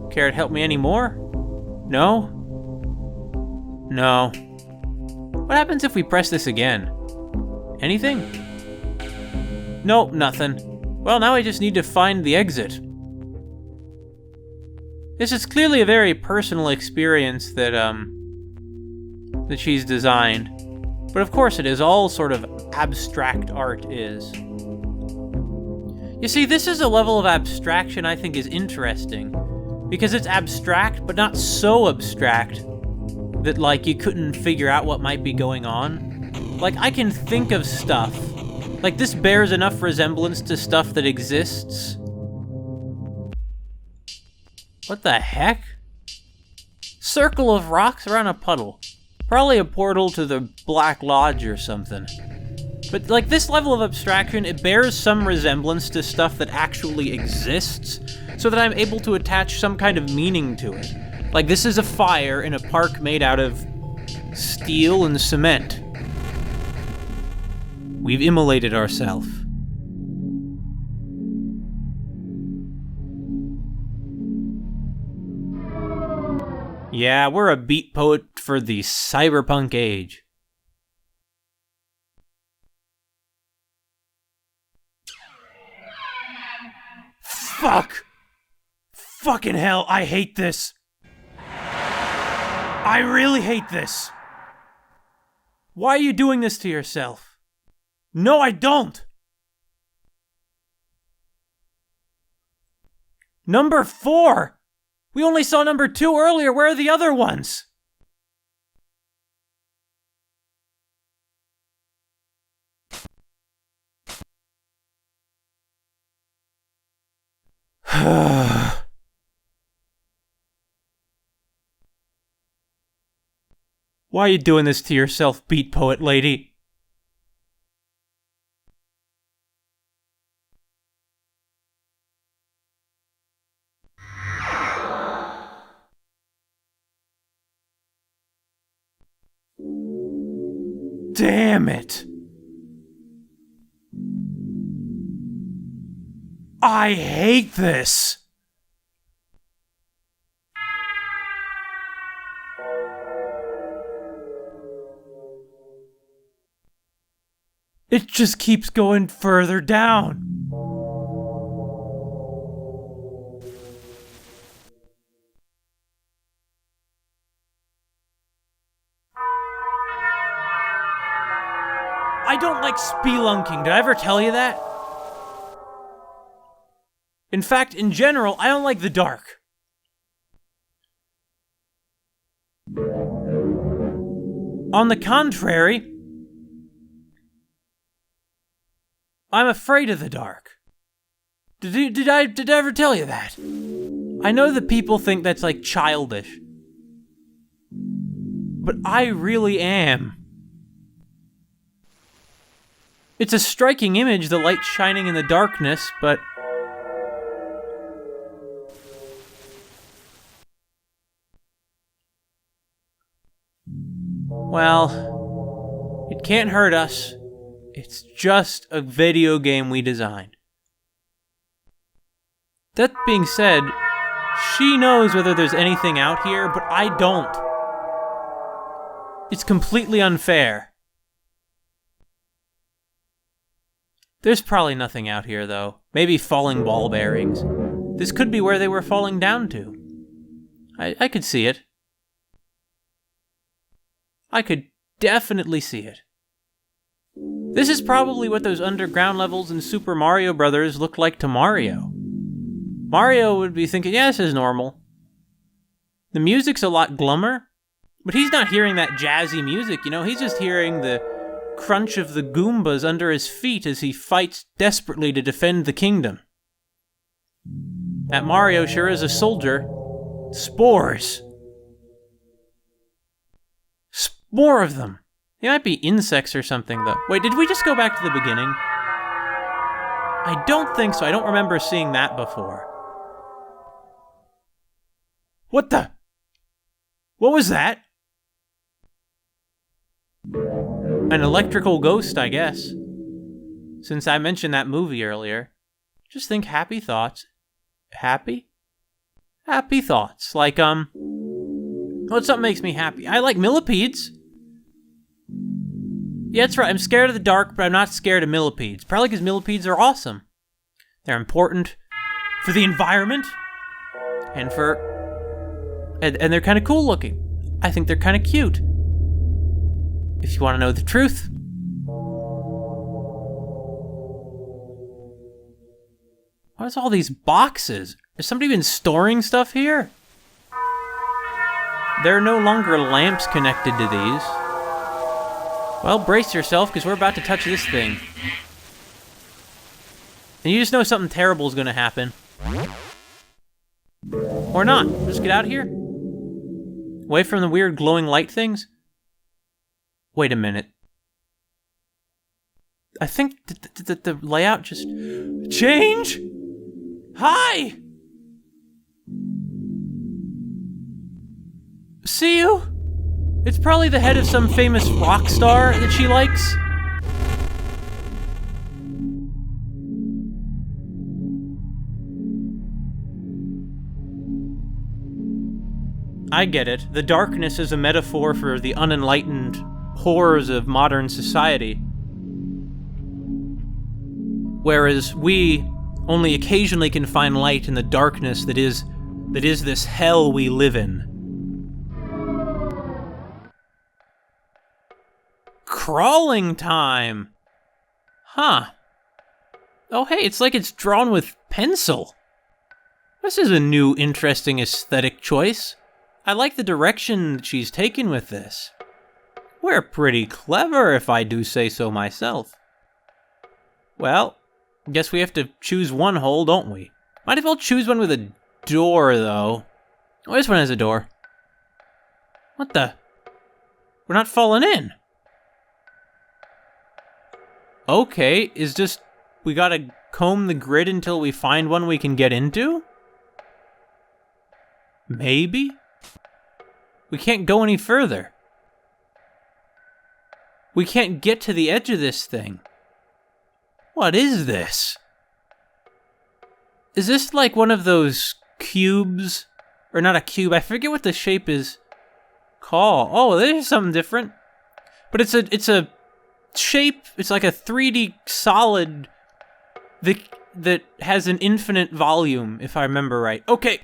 Care to help me any more? No? No. What happens if we press this again? Anything? Nope, nothing. Well, now I just need to find the exit. This is clearly a very personal experience that she's designed. But of course it is, all sort of abstract art is. You see, this is a level of abstraction I think is interesting, because it's abstract, but not so abstract that, like, you couldn't figure out what might be going on. Like, I can think of stuff. Like, this bears enough resemblance to stuff that exists. What the heck? Circle of rocks around a puddle. Probably a portal to the Black Lodge or something. But, like, this level of abstraction, it bears some resemblance to stuff that actually exists, so that I'm able to attach some kind of meaning to it. Like, this is a fire in a park made out of steel and cement. We've immolated ourselves. Yeah, we're a beat poet for the cyberpunk age. Fuck! Fucking hell, I hate this. I really hate this. Why are you doing this to yourself? No, I don't! Number 4! We only saw number 2 earlier. Where are the other ones? Why are you doing this to yourself, beat poet lady? Damn it! I hate this! It just keeps going further down. I don't like spelunking. Did I ever tell you that? In fact, in general, I don't like the dark. On the contrary, I'm afraid of the dark. Did I ever tell you that? I know that people think that's like childish, but I really am. It's a striking image, the light shining in the darkness, but well, it can't hurt us. It's just a video game we designed. That being said, she knows whether there's anything out here, but I don't. It's completely unfair. There's probably nothing out here, though. Maybe falling ball bearings. This could be where they were falling down to. I could see it. I could definitely see it. This is probably what those underground levels in Super Mario Bros. Looked like to Mario. Mario would be thinking, yeah, this is normal. The music's a lot glummer, but he's not hearing that jazzy music, you know? He's just hearing the crunch of the Goombas under his feet as he fights desperately to defend the kingdom. That Mario sure is a soldier. Spores. More of them. They might be insects or something, though. Wait, did we just go back to the beginning? I don't think so. I don't remember seeing that before. What the? What was that? An electrical ghost, I guess. Since I mentioned that movie earlier. Just think happy thoughts. Happy? Happy thoughts. Like, what's up makes me happy? I like millipedes. Yeah, that's right. I'm scared of the dark, but I'm not scared of millipedes. Probably because millipedes are awesome. They're important for the environment, and and they're kind of cool looking. I think they're kind of cute. If you want to know the truth. What's all these boxes? Has somebody been storing stuff here? There are no longer lamps connected to these. Well, brace yourself, because we're about to touch this thing. And you just know something terrible is going to happen. Or not. Just get out of here. Away from the weird glowing light things. Wait a minute. I think the layout just change? Hi! See you? It's probably the head of some famous rock star that she likes. I get it. The darkness is a metaphor for the unenlightened horrors of modern society. Whereas we only occasionally can find light in the darkness that is this hell we live in. Crawling time! Huh. Oh hey, it's like it's drawn with pencil. This is a new, interesting aesthetic choice. I like the direction that she's taken with this. We're pretty clever, if I do say so myself. Well, guess we have to choose one hole, don't we? Might as well choose one with a door, though. Oh, this one has a door. What the? We're not falling in. Okay, is just... we gotta comb the grid until we find one we can get into? Maybe? We can't go any further. We can't get to the edge of this thing. What is this? Is this like one of those cubes? Or not a cube, I forget what the shape is called. Oh, there's something different. But it's a shape, it's like a 3D solid that has an infinite volume, if I remember right. Okay.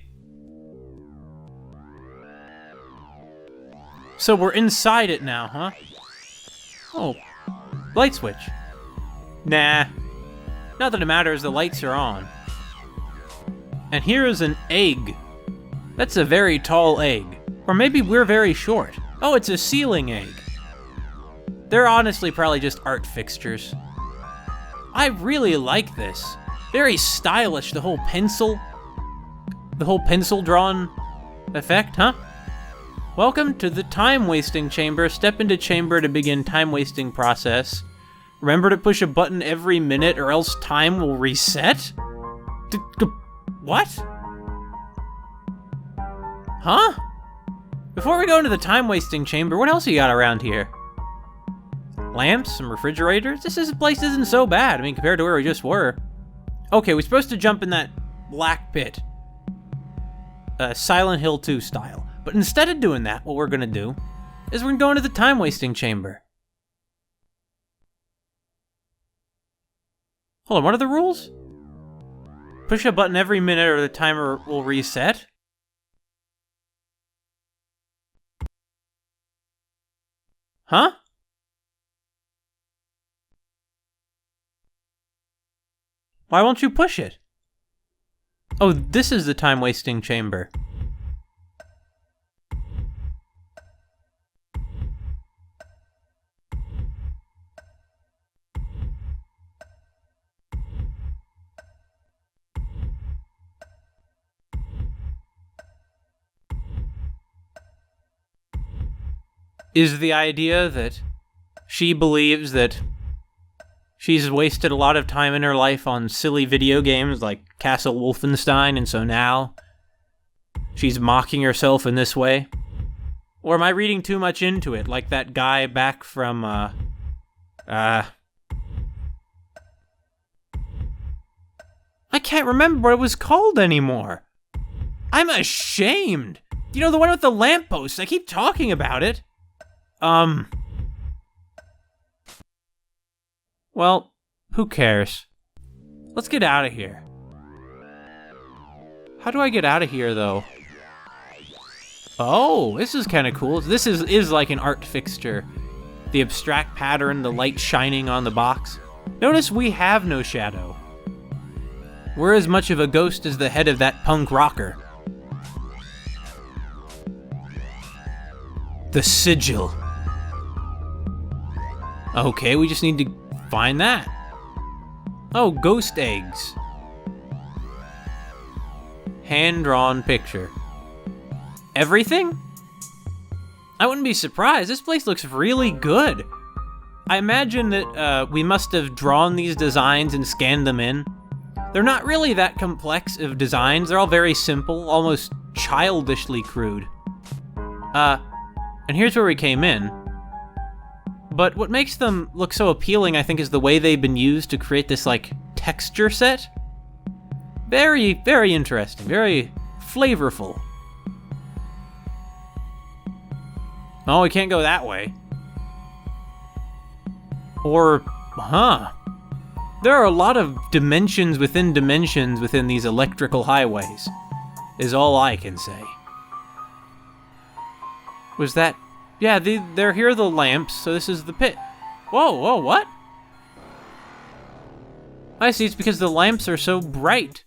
So we're inside it now, huh? Oh, light switch. Nah, not that it matters, the lights are on. And here is an egg. That's a very tall egg. Or maybe we're very short. Oh, it's a ceiling egg. They're honestly probably just art fixtures. I really like this. Very stylish, the whole pencil drawn effect, huh? Welcome to the time-wasting chamber. Step into chamber to begin time-wasting process. Remember to push a button every minute or else time will reset? What? Huh? Before we go into the time-wasting chamber, what else you got around here? Lamps, some refrigerators? This place isn't so bad, I mean, compared to where we just were. Okay, we're supposed to jump in that black pit. Silent Hill 2 style. But instead of doing that, what we're gonna do is we're gonna go into the time-wasting chamber. Hold on, what are the rules? Push a button every minute or the timer will reset? Huh? Why won't you push it? Oh, this is the time-wasting chamber. Is the idea that she believes that she's wasted a lot of time in her life on silly video games like Castle Wolfenstein, and so now she's mocking herself in this way? Or am I reading too much into it, like that guy back from, I can't remember what it was called anymore. I'm ashamed. You know, the one with the lamppost, I keep talking about it. Well, who cares? Let's get out of here. How do I get out of here, though? Oh, this is kind of cool. This is like an art fixture. The abstract pattern, the light shining on the box. Notice we have no shadow. We're as much of a ghost as the head of that punk rocker. The sigil. Okay, we just need to find that. Oh, ghost eggs. Hand-drawn picture. Everything? I wouldn't be surprised. This place looks really good. I imagine that we must have drawn these designs and scanned them in. They're not really that complex of designs. They're all very simple, almost childishly crude. And here's where we came in. But what makes them look so appealing, I think, is the way they've been used to create this, like, texture set. Very, very interesting. Very flavorful. Oh, we can't go that way. Or, huh. There are a lot of dimensions within these electrical highways, is all I can say. Was that... Yeah, here are the lamps, so this is the pit. Whoa, what? I see, it's because the lamps are so bright.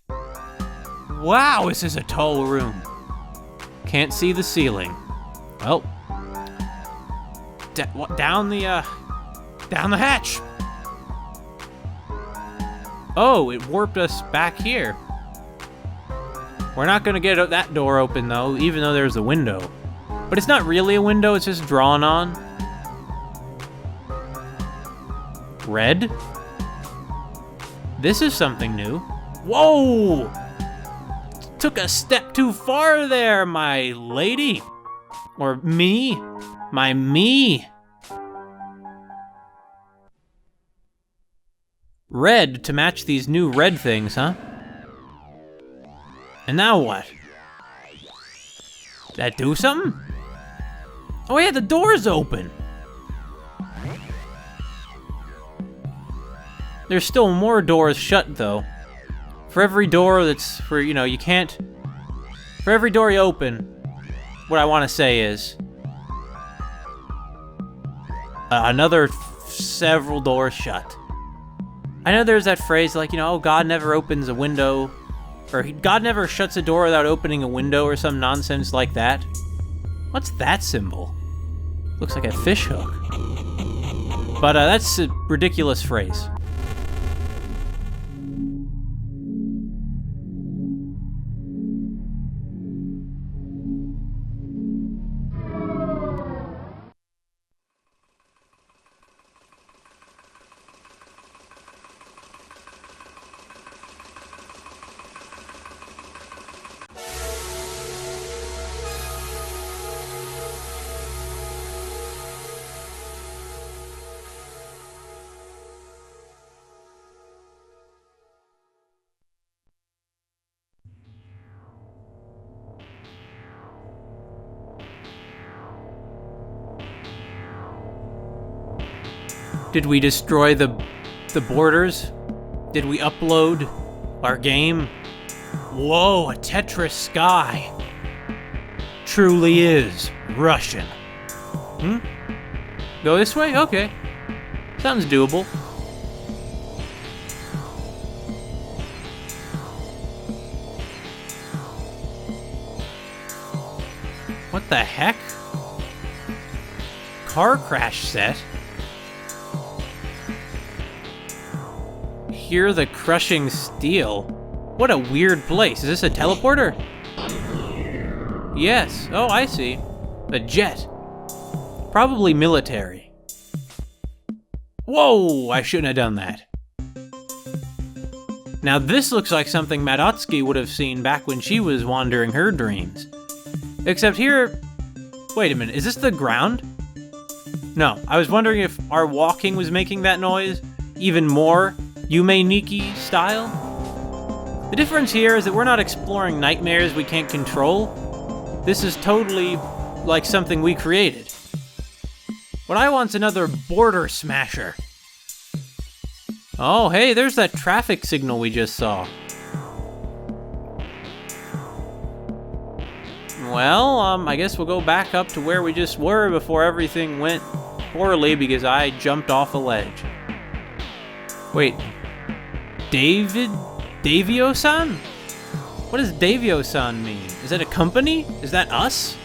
Wow, this is a tall room. Can't see the ceiling. Well, down the hatch. Oh, it warped us back here. We're not gonna get that door open though, even though there's a window. But it's not really a window, it's just drawn on. Red? This is something new. Whoa! Took a step too far there, my lady. Or me. My me. Red to match these new red things, huh? And now what? Did that do something? Oh yeah, the door's open. There's still more doors shut though. For every door that's for, you can't... For every door you open, what I want to say is... another several doors shut. I know there's that phrase like, oh, God never opens a window, or God never shuts a door without opening a window or some nonsense like that. What's that symbol? Looks like a fish hook. But that's a ridiculous phrase. Did we destroy the borders? Did we upload our game? Whoa, a Tetris sky. Truly is Russian. Go this way? Okay. Sounds doable. What the heck? Car crash set? Hear the crushing steel. What a weird place. Is this a teleporter? Yes. Oh, I see. A jet. Probably military. Whoa! I shouldn't have done that. Now this looks like something Madotsky would have seen back when she was wandering her dreams. Except here... Wait a minute, is this the ground? No, I was wondering if our walking was making that noise even more Yume Nikki style. The difference here is that we're not exploring nightmares we can't control. This is totally like something we created. What I want's another border smasher. Oh, hey, there's that traffic signal we just saw. Well, I guess we'll go back up to where we just were before everything went poorly because I jumped off a ledge. Wait, Davio-san? What does Davio-san mean? Is that a company? Is that us?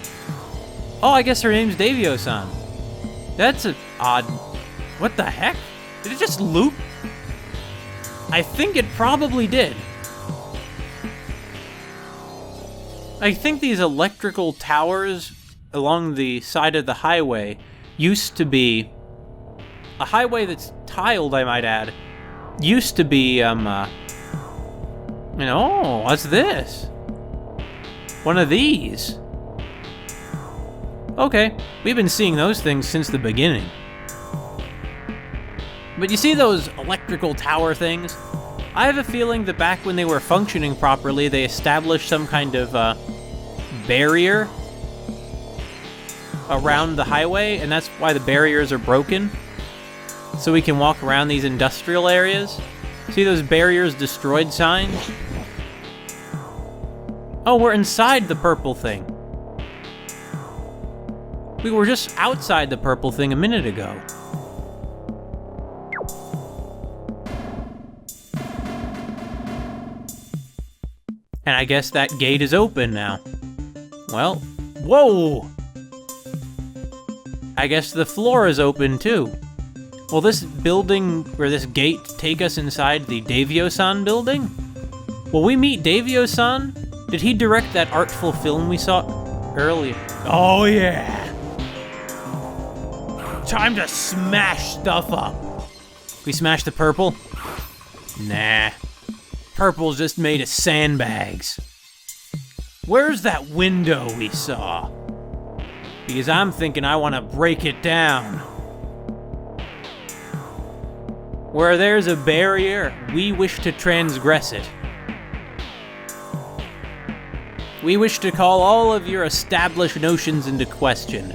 Oh, I guess her name's Davio-san. That's a odd... What the heck? Did it just loop? I think it probably did. I think these electrical towers along the side of the highway used to be... A highway that's tiled, I might add. Used to be, oh, what's this? One of these. Okay, we've been seeing those things since the beginning. But you see those electrical tower things? I have a feeling that back when they were functioning properly, they established some kind of, barrier around the highway, and that's why the barriers are broken. So we can walk around these industrial areas. See those barriers destroyed signs? Oh, we're inside the purple thing. We were just outside the purple thing a minute ago. And I guess that gate is open now. Well, whoa! I guess the floor is open too. Will this building, or this gate, take us inside the Davio-san building? Will we meet Davio-san? Did he direct that artful film we saw earlier? Oh yeah! Time to smash stuff up. We smash the purple? Nah. Purple's just made of sandbags. Where's that window we saw? Because I'm thinking I want to break it down. Where there's a barrier, we wish to transgress it. We wish to call all of your established notions into question,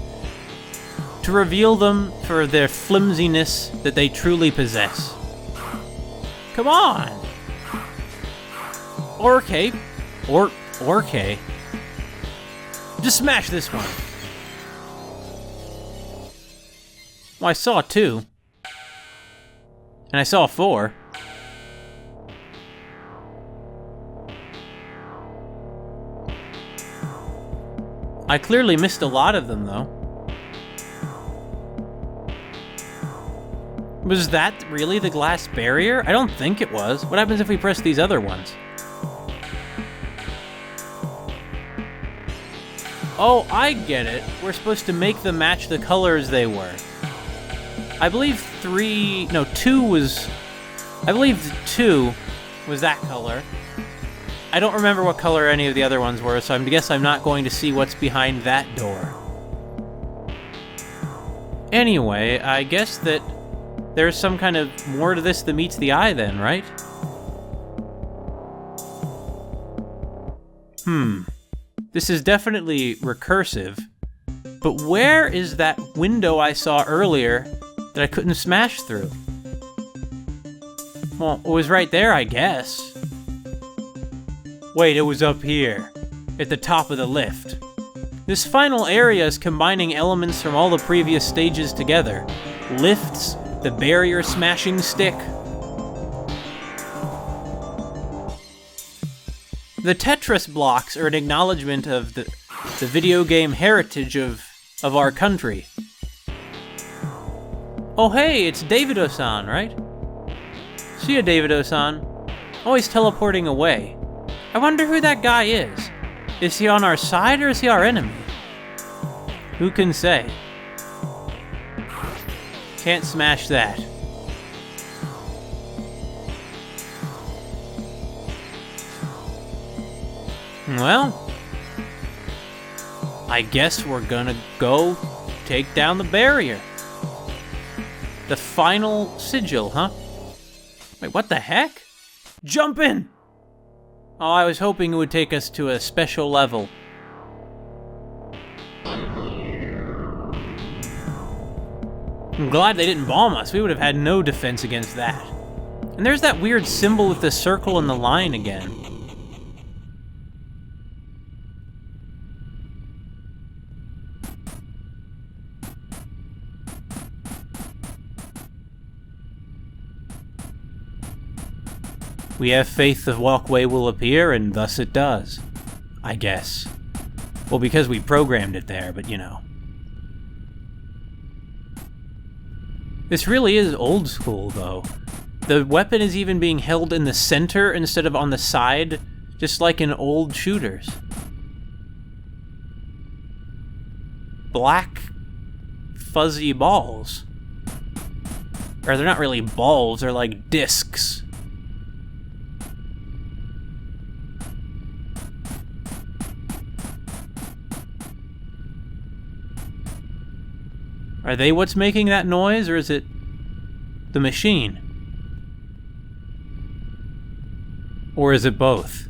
to reveal them for their flimsiness that they truly possess. Come on! Or cape. Or K. Just smash this one. Well, I saw 2. And I saw 4. I clearly missed a lot of them, though. Was that really the glass barrier? I don't think it was. What happens if we press these other ones? Oh, I get it. We're supposed to make them match the colors they were. I believe 2 was... I believe 2 was that color. I don't remember what color any of the other ones were, so I guess I'm not going to see what's behind that door. Anyway, I guess that there's some kind of more to this than meets the eye then, right? This is definitely recursive, but where is that window I saw earlier that I couldn't smash through? Well, it was right there, I guess. Wait, it was up here, at the top of the lift. This final area is combining elements from all the previous stages together. Lifts, the barrier smashing stick. The Tetris blocks are an acknowledgement of the video game heritage of our country. Oh hey, it's Davido-san, right? See ya, Davido-san. Always teleporting away. I wonder who that guy is. Is he on our side or is he our enemy? Who can say? Can't smash that. Well, I guess we're gonna go take down the barrier. The final sigil, huh? Wait, what the heck? Jump in! Oh, I was hoping it would take us to a special level. I'm glad they didn't bomb us. We would have had no defense against that. And there's that weird symbol with the circle and the line again. We have faith the walkway will appear, and thus it does. I guess. Well, because we programmed it there, but you know. This really is old school, though. The weapon is even being held in the center instead of on the side, just like in old shooters. Black, fuzzy balls. Or they're not really balls, they're like discs. Are they what's making that noise, or is it the machine? Or is it both?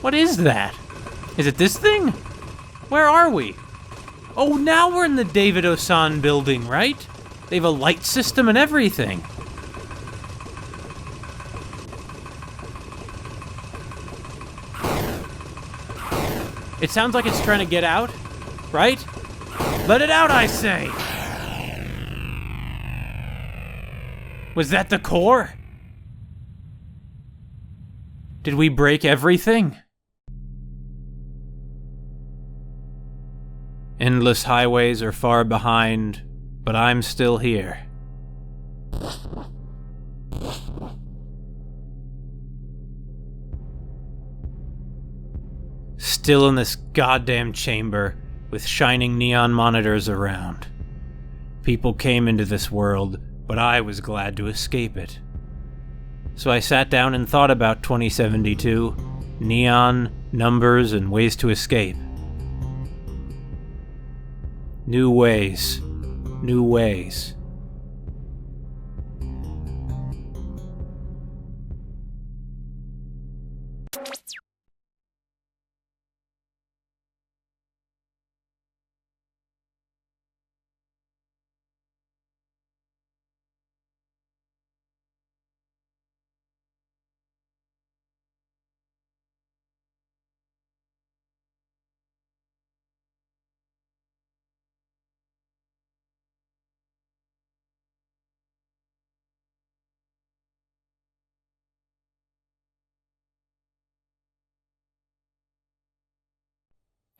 What is that? Is it this thing? Where are we? Oh, now we're in the Davido-san building, right? They have a light system and everything. It sounds like it's trying to get out, right? Let it out, I say! Was that the core? Did we break everything? Endless highways are far behind, but I'm still here. Still in this goddamn chamber, with shining neon monitors around. People came into this world, but I was glad to escape it. So I sat down and thought about 2072, neon, numbers, and ways to escape. New ways. New ways.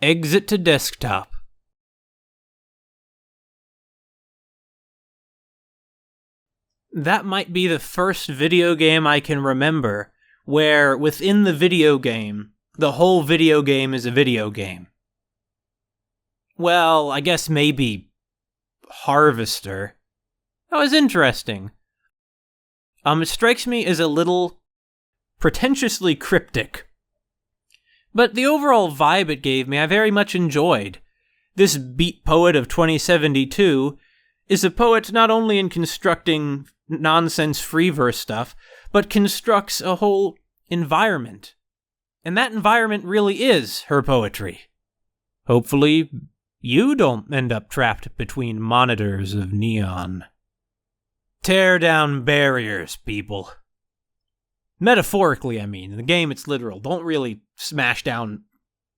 Exit to desktop. That might be the first video game I can remember where, within the video game, the whole video game is a video game. Well, I guess maybe Harvester. That was interesting. It strikes me as a little pretentiously cryptic. But the overall vibe it gave me, I very much enjoyed. This beat poet of 2072 is a poet not only in constructing nonsense free verse stuff, but constructs a whole environment. And that environment really is her poetry. Hopefully, you don't end up trapped between monitors of neon. Tear down barriers, people. Metaphorically, I mean. In the game, it's literal. Don't really smash down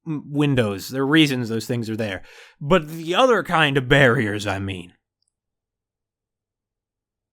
windows. There are reasons those things are there. But the other kind of barriers, I mean.